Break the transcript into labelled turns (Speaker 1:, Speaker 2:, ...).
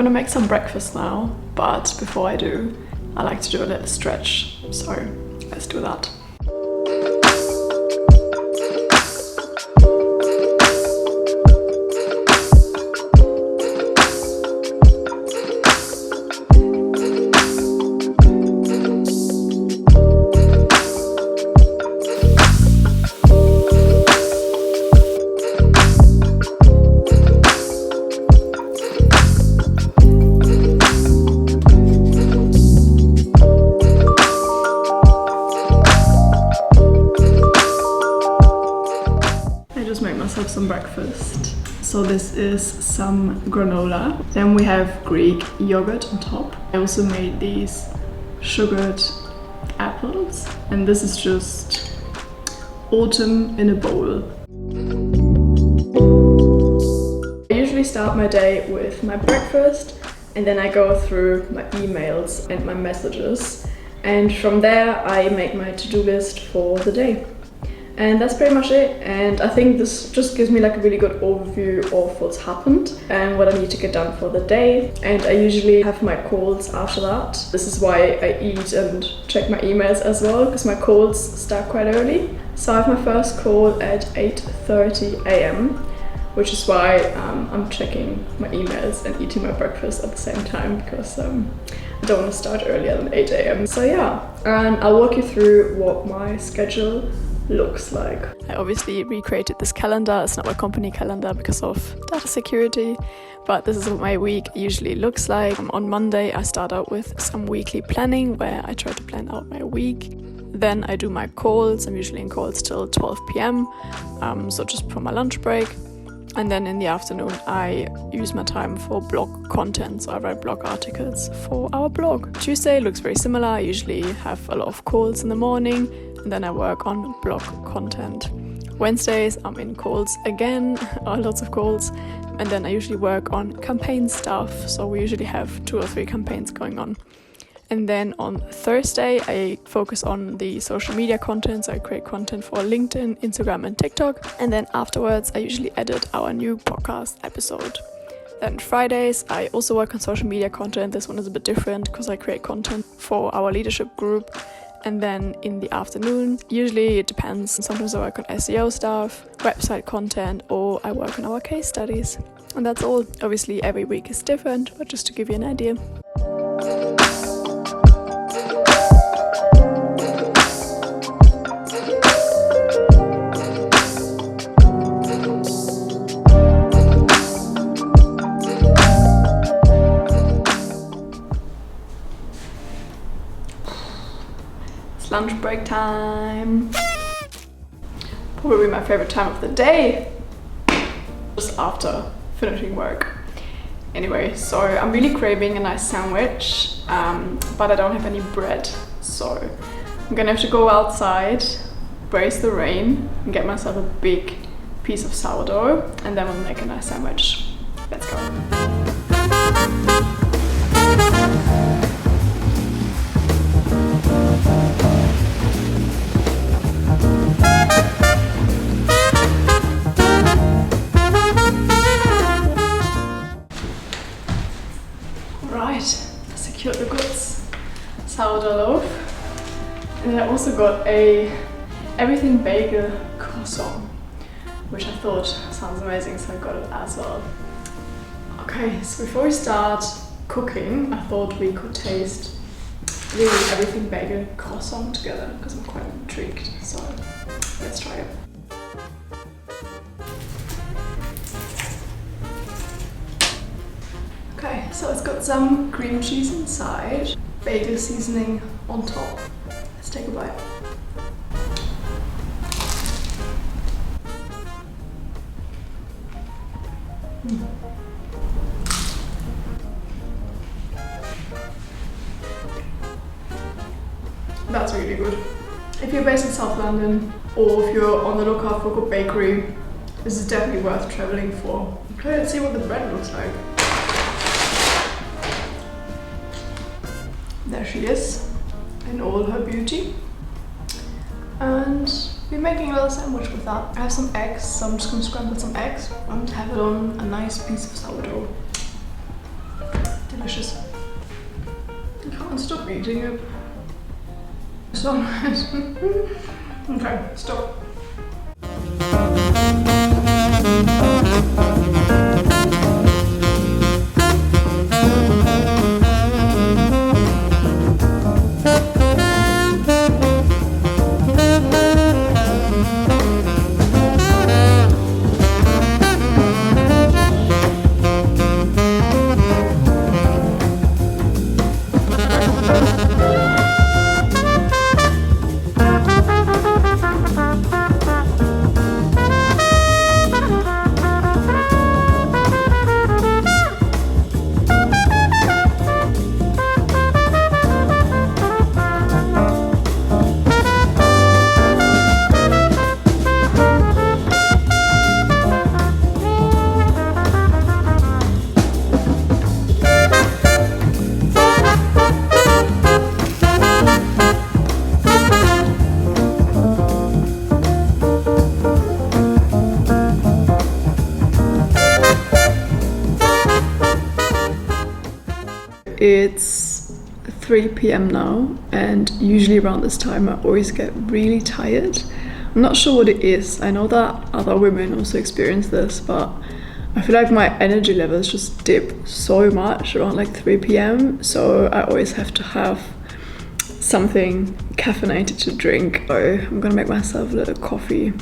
Speaker 1: gonna make some breakfast now, but before I do, I like to do a little stretch, so let's do that. Some breakfast. So this is some granola. Then we have Greek yogurt on top. I also made these sugared apples, and this is just autumn in a bowl. I usually start my day with my breakfast, and then I go through my emails and my messages, and from there I make my to-do list for the day. And that's pretty much it, and I think this just gives me like a really good overview of what's happened and what I need to get done for the day. And I usually have my calls after that. This is why I eat and check my emails as well, because my calls start quite early. So I have my first call at 8:30 a.m, which is why I'm checking my emails and eating my breakfast at the same time, because I don't want to start earlier than 8 a.m. So yeah, and I'll walk you through what my schedule looks like. I obviously recreated this calendar. It's not my company calendar because of data security, but this is what my week usually looks like. On Monday I start out with some weekly planning where I try to plan out my week. Then I do my calls. I'm usually in calls till 12 p.m, so just for my lunch break. And then in the afternoon I use my time for blog content, so I write blog articles for our blog. Tuesday looks very similar. I usually have a lot of calls in the morning, and then I work on blog content. Wednesdays I'm in calls again, lots of calls, and then I usually work on campaign stuff, so we usually have 2 or 3 campaigns going on. And then on Thursday I focus on the social media content, so I create content for LinkedIn, Instagram and TikTok, and then afterwards I usually edit our new podcast episode. Then Fridays I also work on social media content. This one is a bit different because I create content for our leadership group. And then in the afternoon, usually it depends. Sometimes I work on SEO stuff, website content, or I work on our case studies. And that's all. Obviously every week is different, but just to give you an idea. Lunch break time. Probably my favorite time of the day, just after finishing work. Anyway, so I'm really craving a nice sandwich, but I don't have any bread, so I'm gonna have to go outside, brace the rain, and get myself a big piece of sourdough, and then we'll make a nice sandwich. Let's go. Secured the goods, sourdough loaf, and I also got a everything bagel croissant, which I thought sounds amazing, so I got it as well. Okay, so before we start cooking, I thought we could taste the everything bagel croissant together, because I'm quite intrigued, so let's try it. Okay, so it's got some cream cheese inside, bagel seasoning on top. Let's take a bite. That's really good. If you're based in South London, or if you're on the lookout for a good bakery, this is definitely worth travelling for. Okay, let's see what the bread looks like. There she is, in all her beauty. And we're making a little sandwich with that. I have some eggs, so I'm just going to scramble some eggs and have it on a nice piece of sourdough. delicious. I can't stop eating it. So nice. Okay, stop. It's 3 p.m. now, and usually around this time I always get really tired. I'm not sure what it is. I know that other women also experience this, but I feel like my energy levels just dip so much around like 3 p.m. So I always have to have something caffeinated to drink. So I'm gonna make myself a little coffee